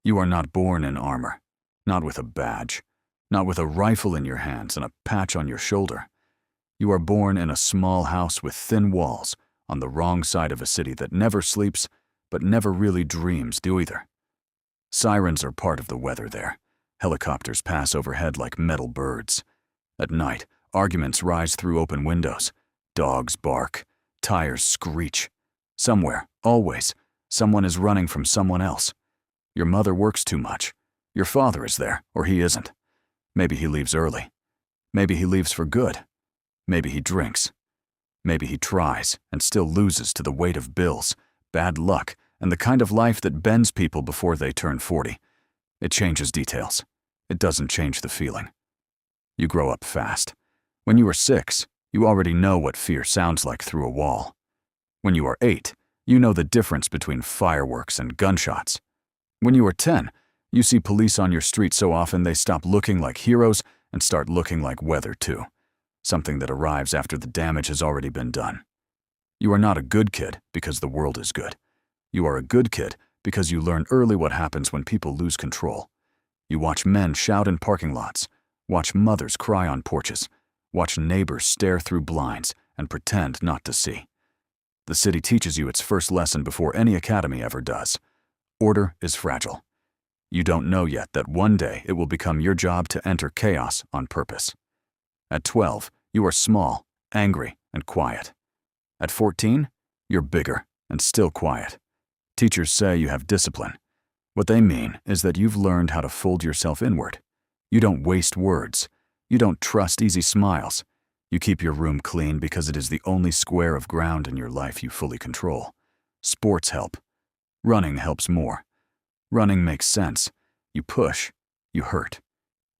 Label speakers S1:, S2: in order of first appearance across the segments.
S1: You are not born in armor, not with a badge, not with a rifle in your hands and a patch on your shoulder. You are born in a small house with thin walls on the wrong side of a city that never sleeps but never really dreams either. Sirens are part of the weather there. Helicopters pass overhead like metal birds. At night, arguments rise through open windows. Dogs bark. Tires screech. Somewhere, always, someone is running from someone else. Your mother works too much. Your father is there, or he isn't. Maybe he leaves early. Maybe he leaves for good. Maybe he drinks. Maybe he tries and still loses to the weight of bills, bad luck, and the kind of life that bends people before they turn 40. It changes details. It doesn't change the feeling. You grow up fast. When you are 6, you already know what fear sounds like through a wall. When you are 8, you know the difference between fireworks and gunshots. When you are 10, you see police on your street so often they stop looking like heroes and start looking like weather too. Something that arrives after the damage has already been done. You are not a good kid because the world is good. You are a good kid because you learn early what happens when people lose control. You watch men shout in parking lots, watch mothers cry on porches, watch neighbors stare through blinds and pretend not to see. The city teaches you its first lesson before any academy ever does. Order is fragile. You don't know yet that one day it will become your job to enter chaos on purpose. At 12, you are small, angry, and quiet. At 14, you're bigger and still quiet. Teachers say you have discipline. What they mean is that you've learned how to fold yourself inward. You don't waste words. You don't trust easy smiles. You keep your room clean because it is the only square of ground in your life you fully control. Sports help. Running helps more. Running makes sense. You push. You hurt.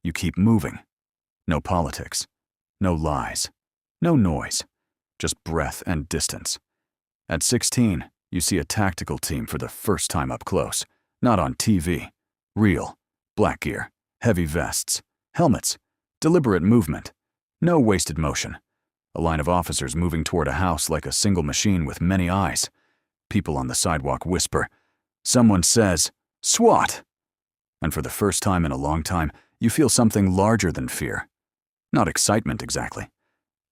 S1: You keep moving. No politics. No lies. No noise. Just breath and distance. At 16, you see a tactical team for the first time up close. Not on TV. Real. Black gear. Heavy vests. Helmets. Deliberate movement. No wasted motion. A line of officers moving toward a house like a single machine with many eyes. People on the sidewalk whisper. Someone says, SWAT! And for the first time in a long time, you feel something larger than fear. Not excitement exactly.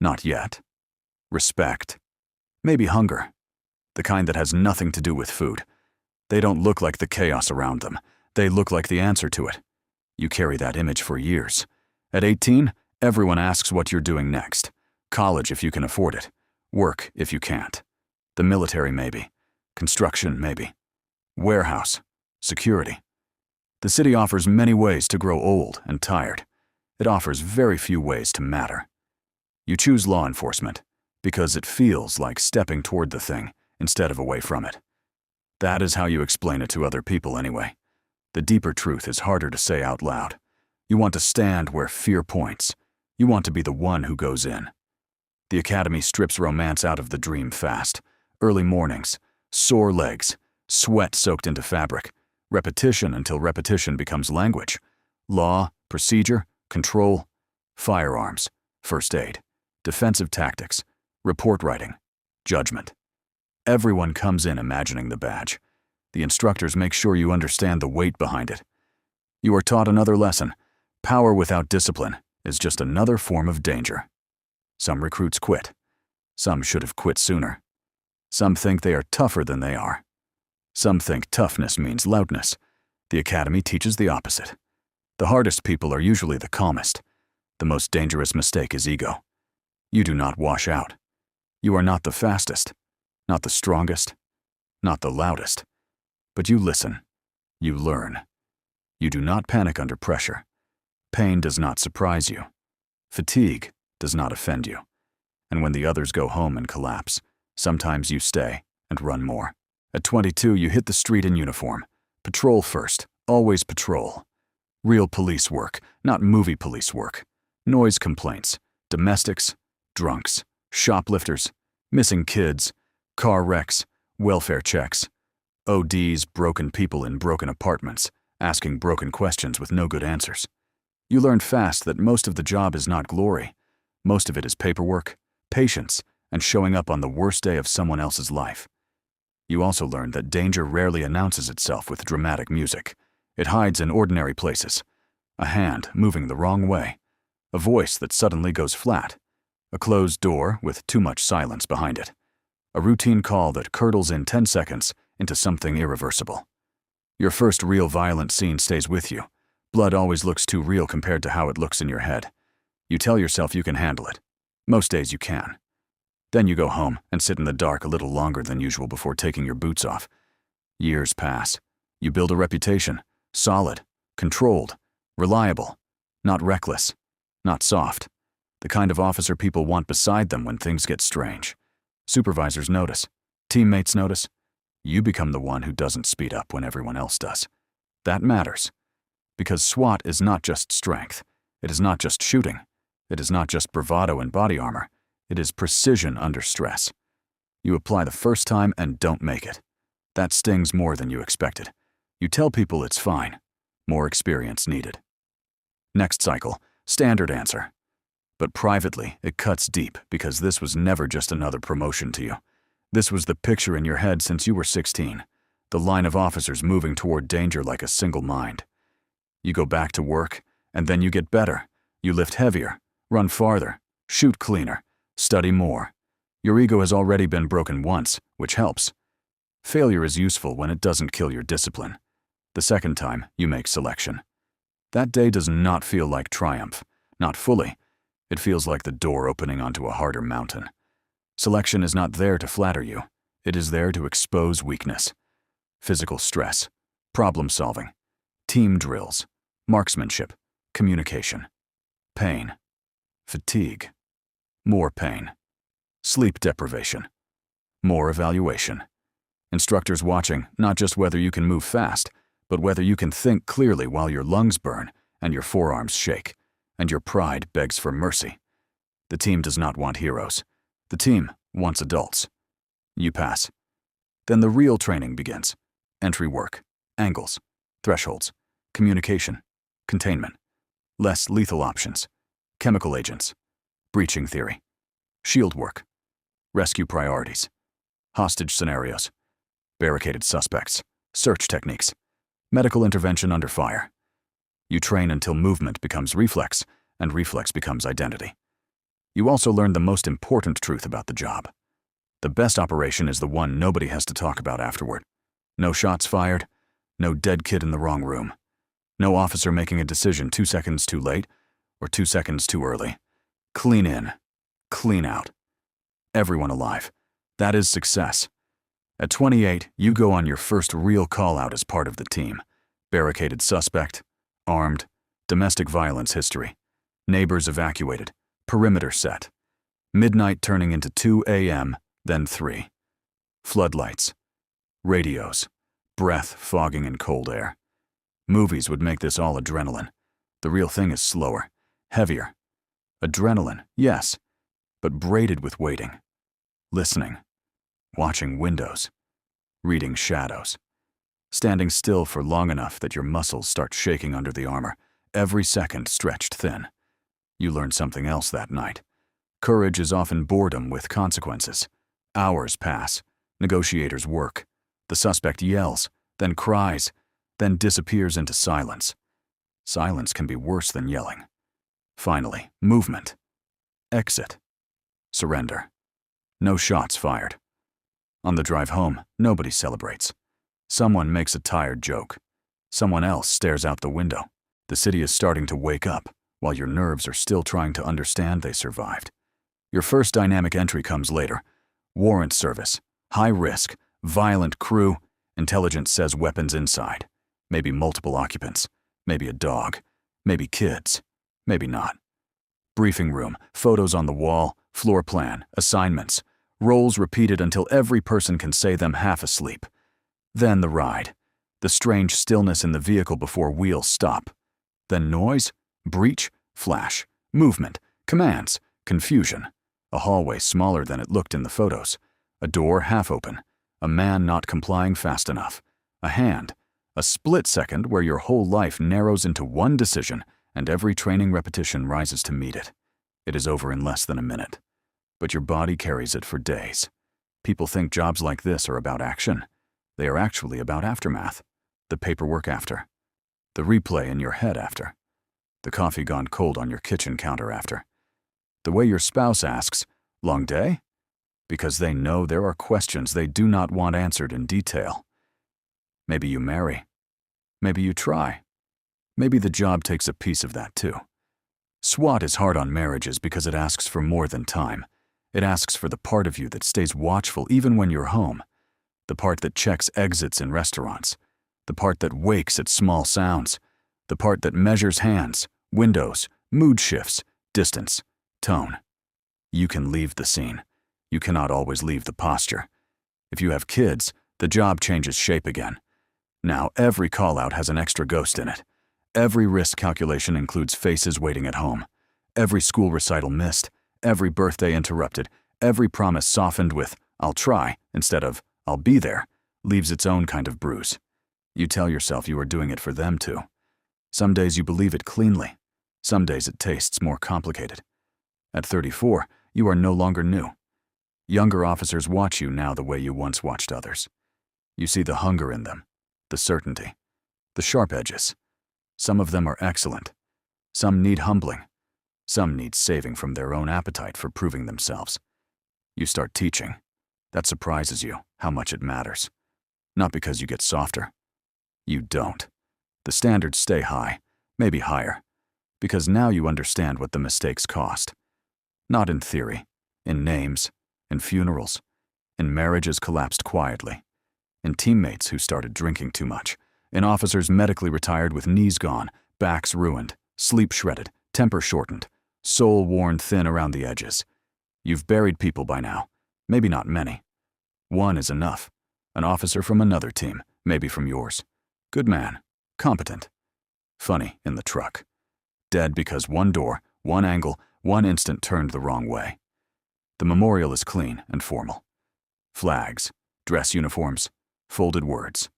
S1: Not yet. Respect. Maybe hunger. The kind that has nothing to do with food. They don't look like the chaos around them. They look like the answer to it. You carry that image for years. At 18, everyone asks what you're doing next. College if you can afford it. Work if you can't. The military maybe. Construction maybe. Warehouse. Security. The city offers many ways to grow old and tired. It offers very few ways to matter. You choose law enforcement because it feels like stepping toward the thing instead of away from it. That is how you explain it to other people anyway. The deeper truth is harder to say out loud. You want to stand where fear points. You want to be the one who goes in. The academy strips romance out of the dream fast. Early mornings, sore legs, sweat soaked into fabric, repetition until repetition becomes language. Law, procedure, control, firearms, first aid, defensive tactics, report writing, judgment. Everyone comes in imagining the badge. The instructors make sure you understand the weight behind it. You are taught another lesson. Power without discipline is just another form of danger. Some recruits quit. Some should have quit sooner. Some think they are tougher than they are. Some think toughness means loudness. The academy teaches the opposite. The hardest people are usually the calmest. The most dangerous mistake is ego. You do not wash out. You are not the fastest, not the strongest, not the loudest. But you listen. You learn. You do not panic under pressure. Pain does not surprise you. Fatigue does not offend you. And when the others go home and collapse, sometimes you stay and run more. At 22, you hit the street in uniform. Patrol first, always patrol. Real police work, not movie police work. Noise complaints, domestics, drunks, shoplifters, missing kids, car wrecks, welfare checks, ODs, broken people in broken apartments, asking broken questions with no good answers. You learn fast that most of the job is not glory. Most of it is paperwork, patience, and showing up on the worst day of someone else's life. You also learn that danger rarely announces itself with dramatic music. It hides in ordinary places. A hand moving the wrong way. A voice that suddenly goes flat. A closed door with too much silence behind it. A routine call that curdles in 10 seconds into something irreversible. Your first real violent scene stays with you. Blood always looks too real compared to how it looks in your head. You tell yourself you can handle it. Most days you can. Then you go home and sit in the dark a little longer than usual before taking your boots off. Years pass. You build a reputation. Solid, controlled, reliable, not reckless, not soft. The kind of officer people want beside them when things get strange. Supervisors notice. Teammates notice. You become the one who doesn't speed up when everyone else does. That matters. Because SWAT is not just strength. It is not just shooting. It is not just bravado and body armor. It is precision under stress. You apply the first time and don't make it. That stings more than you expected. You tell people it's fine. More experience needed. Next cycle, standard answer. But privately, it cuts deep because this was never just another promotion to you. This was the picture in your head since you were 16. The line of officers moving toward danger like a single mind. You go back to work, and then you get better. You lift heavier, run farther, shoot cleaner, study more. Your ego has already been broken once, which helps. Failure is useful when it doesn't kill your discipline. The second time, you make selection. That day does not feel like triumph, not fully. It feels like the door opening onto a harder mountain. Selection is not there to flatter you. It is there to expose weakness. Physical stress, problem solving, team drills, marksmanship, communication, pain, fatigue, more pain, sleep deprivation, more evaluation. Instructors watching not just whether you can move fast, but whether you can think clearly while your lungs burn and your forearms shake, and your pride begs for mercy. The team does not want heroes. The team wants adults. You pass. Then the real training begins. Entry work, angles, thresholds, communication, containment, less lethal options, chemical agents, breaching theory, shield work, rescue priorities, hostage scenarios, barricaded suspects, search techniques, medical intervention under fire. You train until movement becomes reflex, and reflex becomes identity. You also learn the most important truth about the job. The best operation is the one nobody has to talk about afterward. No shots fired, no dead kid in the wrong room, no officer making a decision 2 seconds too late or 2 seconds too early. Clean in, clean out. Everyone alive. That is success. At 28, you go on your first real call-out as part of the team. Barricaded suspect, armed, domestic violence history, neighbors evacuated, perimeter set, midnight turning into 2 a.m., then 3. Floodlights, radios, breath fogging in cold air. Movies would make this all adrenaline. The real thing is slower, heavier. Adrenaline, yes, but braided with waiting, listening, watching windows, reading shadows, standing still for long enough that your muscles start shaking under the armor, every second stretched thin. You learn something else that night. Courage is often boredom with consequences. Hours pass, negotiators work. The suspect yells, then cries, then disappears into silence. Silence can be worse than yelling. Finally, movement. Exit. Surrender. No shots fired. On the drive home, nobody celebrates. Someone makes a tired joke. Someone else stares out the window. The city is starting to wake up, while your nerves are still trying to understand they survived. Your first dynamic entry comes later. Warrant service. High risk. Violent crew. Intelligence says weapons inside. Maybe multiple occupants. Maybe a dog. Maybe kids. Maybe not. Briefing room. Photos on the wall. Floor plan. Assignments. Roles repeated until every person can say them half asleep. Then the ride. The strange stillness in the vehicle before wheels stop. Then noise, breach, flash, movement, commands, confusion. A hallway smaller than it looked in the photos. A door half open. A man not complying fast enough. A hand. A split second where your whole life narrows into one decision and every training repetition rises to meet it. It is over in less than a minute. But your body carries it for days. People think jobs like this are about action. They are actually about aftermath. The paperwork after. The replay in your head after. The coffee gone cold on your kitchen counter after. The way your spouse asks, "Long day?" Because they know there are questions they do not want answered in detail. Maybe you marry. Maybe you try. Maybe the job takes a piece of that too. SWAT is hard on marriages because it asks for more than time. It asks for the part of you that stays watchful even when you're home. The part that checks exits in restaurants. The part that wakes at small sounds. The part that measures hands, windows, mood shifts, distance, tone. You can leave the scene. You cannot always leave the posture. If you have kids, the job changes shape again. Now every call-out has an extra ghost in it. Every risk calculation includes faces waiting at home. Every school recital missed. Every birthday interrupted. Every promise softened with, "I'll try," instead of, "I'll be there," leaves its own kind of bruise. You tell yourself you are doing it for them too. Some days you believe it cleanly. Some days it tastes more complicated. At 34, you are no longer new. Younger officers watch you now the way you once watched others. You see the hunger in them, the certainty, the sharp edges. Some of them are excellent. Some need humbling. Some need saving from their own appetite for proving themselves. You start teaching. That surprises you, how much it matters. Not because you get softer. You don't. The standards stay high, maybe higher, because now you understand what the mistakes cost. Not in theory, in names, in funerals, in marriages collapsed quietly, in teammates who started drinking too much, in officers medically retired with knees gone, backs ruined, sleep shredded, temper shortened, soul worn thin around the edges. You've buried people by now, maybe not many. One is enough. An officer from another team, maybe from yours. Good man, competent. Funny in the truck. Dead because one door, one angle, one instant turned the wrong way. The memorial is clean and formal. Flags, dress uniforms, folded words.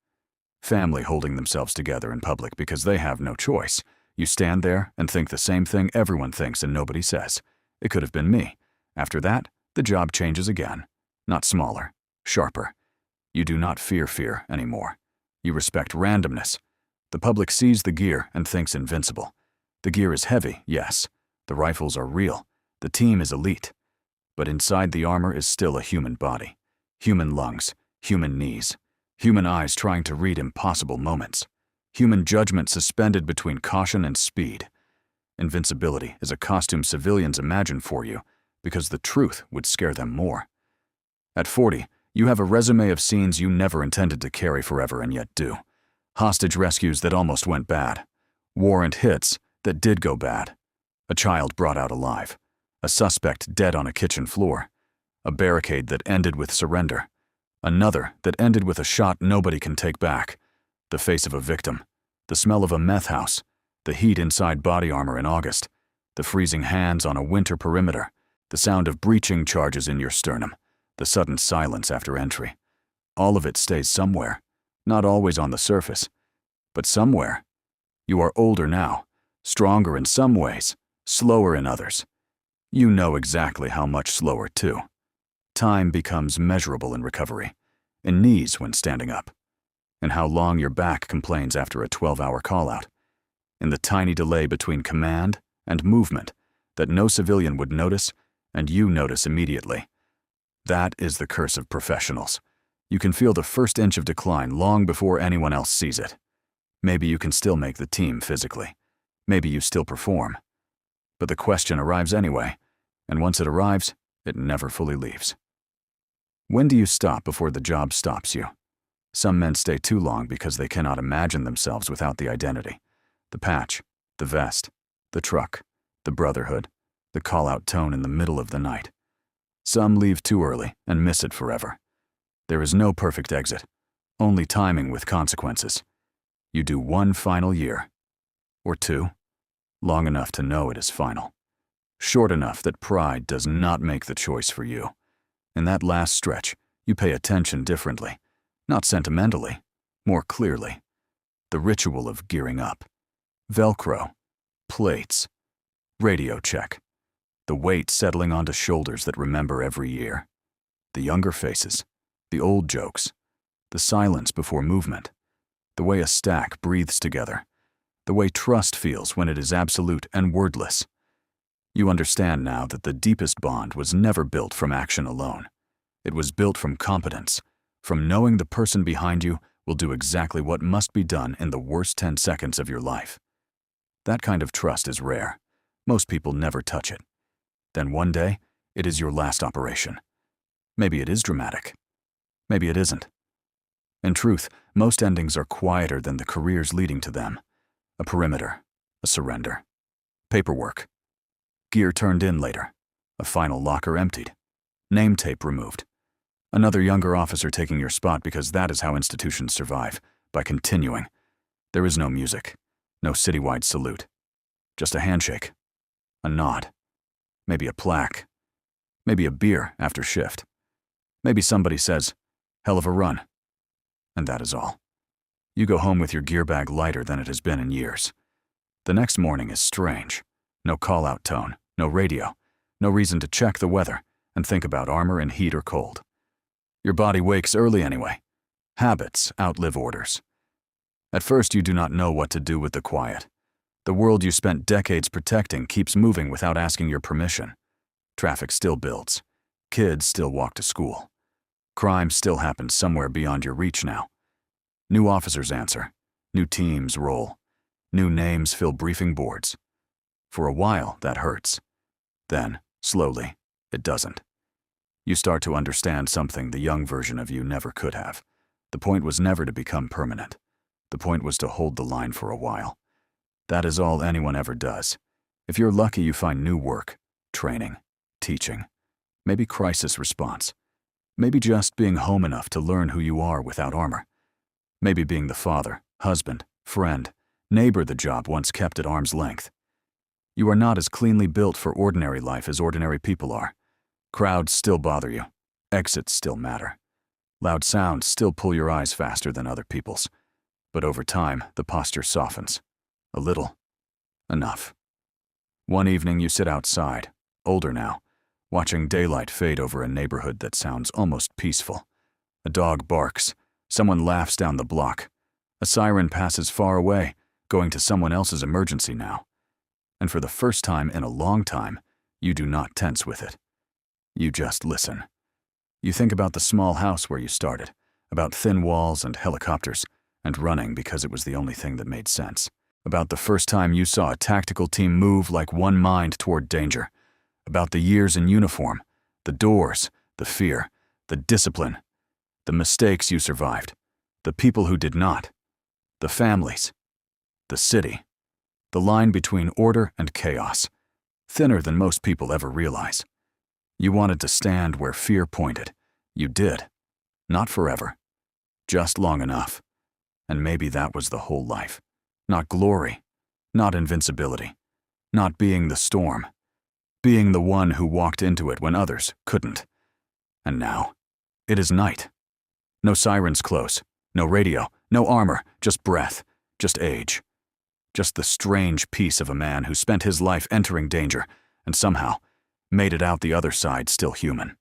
S1: Family holding themselves together in public because they have no choice. You stand there and think the same thing everyone thinks and nobody says. It could have been me. After that, the job changes again. Not smaller, sharper. You do not fear fear anymore. You respect randomness. The public sees the gear and thinks invincible. The gear is heavy, yes. The rifles are real. The team is elite. But inside the armor is still a human body. Human lungs, human knees, human eyes trying to read impossible moments. Human judgment suspended between caution and speed. Invincibility is a costume civilians imagine for you because the truth would scare them more. At 40, you have a resume of scenes you never intended to carry forever and yet do. Hostage rescues that almost went bad. Warrant hits that did go bad. A child brought out alive. A suspect dead on a kitchen floor. A barricade that ended with surrender. Another that ended with a shot nobody can take back. The face of a victim. The smell of a meth house. The heat inside body armor in August. The freezing hands on a winter perimeter. The sound of breaching charges in your sternum. The sudden silence after entry. All of it stays somewhere. Not always on the surface, but somewhere. You are older now, stronger in some ways, slower in others. You know exactly how much slower too. Time becomes measurable in recovery, in knees when standing up, in how long your back complains after a 12-hour call-out, in the tiny delay between command and movement that no civilian would notice and you notice immediately. That is the curse of professionals. You can feel the first inch of decline long before anyone else sees it. Maybe you can still make the team physically. Maybe you still perform. But the question arrives anyway, and once it arrives, it never fully leaves. When do you stop before the job stops you? Some men stay too long because they cannot imagine themselves without the identity. The patch, the vest, the truck, the brotherhood, the call-out tone in the middle of the night. Some leave too early and miss it forever. There is no perfect exit, only timing with consequences. You do one final year, or two, long enough to know it is final. Short enough that pride does not make the choice for you. In that last stretch, you pay attention differently, not sentimentally, more clearly. The ritual of gearing up. Velcro, plates, radio check. The weight settling onto shoulders that remember every year. The younger faces, the old jokes, the silence before movement, the way a stack breathes together, the way trust feels when it is absolute and wordless. You understand now that the deepest bond was never built from action alone. It was built from competence, from knowing the person behind you will do exactly what must be done in the worst 10 seconds of your life. That kind of trust is rare. Most people never touch it. Then one day, it is your last operation. Maybe it is dramatic. Maybe it isn't. In truth, most endings are quieter than the careers leading to them. A perimeter, a surrender, paperwork, gear turned in later, a final locker emptied, name tape removed, another younger officer taking your spot because that is how institutions survive, by continuing. There is no music, no citywide salute, just a handshake, a nod, maybe a plaque, maybe a beer after shift. Maybe somebody says, "Hell of a run." And that is all. You go home with your gear bag lighter than it has been in years. The next morning is strange. No call-out tone, no radio, no reason to check the weather and think about armor in heat or cold. Your body wakes early anyway. Habits outlive orders. At first, you do not know what to do with the quiet. The world you spent decades protecting keeps moving without asking your permission. Traffic still builds. Kids still walk to school. Crime still happens somewhere beyond your reach now. New officers answer. New teams roll. New names fill briefing boards. For a while, that hurts. Then, slowly, it doesn't. You start to understand something the young version of you never could have. The point was never to become permanent. The point was to hold the line for a while. That is all anyone ever does. If you're lucky, you find new work, training, teaching, maybe crisis response. Maybe just being home enough to learn who you are without armor. Maybe being the father, husband, friend, neighbor the job once kept at arm's length. You are not as cleanly built for ordinary life as ordinary people are. Crowds still bother you. Exits still matter. Loud sounds still pull your eyes faster than other people's. But over time, the posture softens. A little. Enough. One evening you sit outside, older now, watching daylight fade over a neighborhood that sounds almost peaceful. A dog barks. Someone laughs down the block. A siren passes far away, going to someone else's emergency now. And for the first time in a long time, you do not tense with it. You just listen. You think about the small house where you started, about thin walls and helicopters, and running because it was the only thing that made sense. About the first time you saw a tactical team move like one mind toward danger. About the years in uniform, the doors, the fear, the discipline, the mistakes you survived, the people who did not, the families, the city, the line between order and chaos, thinner than most people ever realize. You wanted to stand where fear pointed. You did. Not forever. Just long enough. And maybe that was the whole life. Not glory, not invincibility, not being the storm. Being the one who walked into it when others couldn't. And now, it is night. No sirens close, no radio, no armor, just breath, just age. Just the strange peace of a man who spent his life entering danger and somehow made it out the other side still human.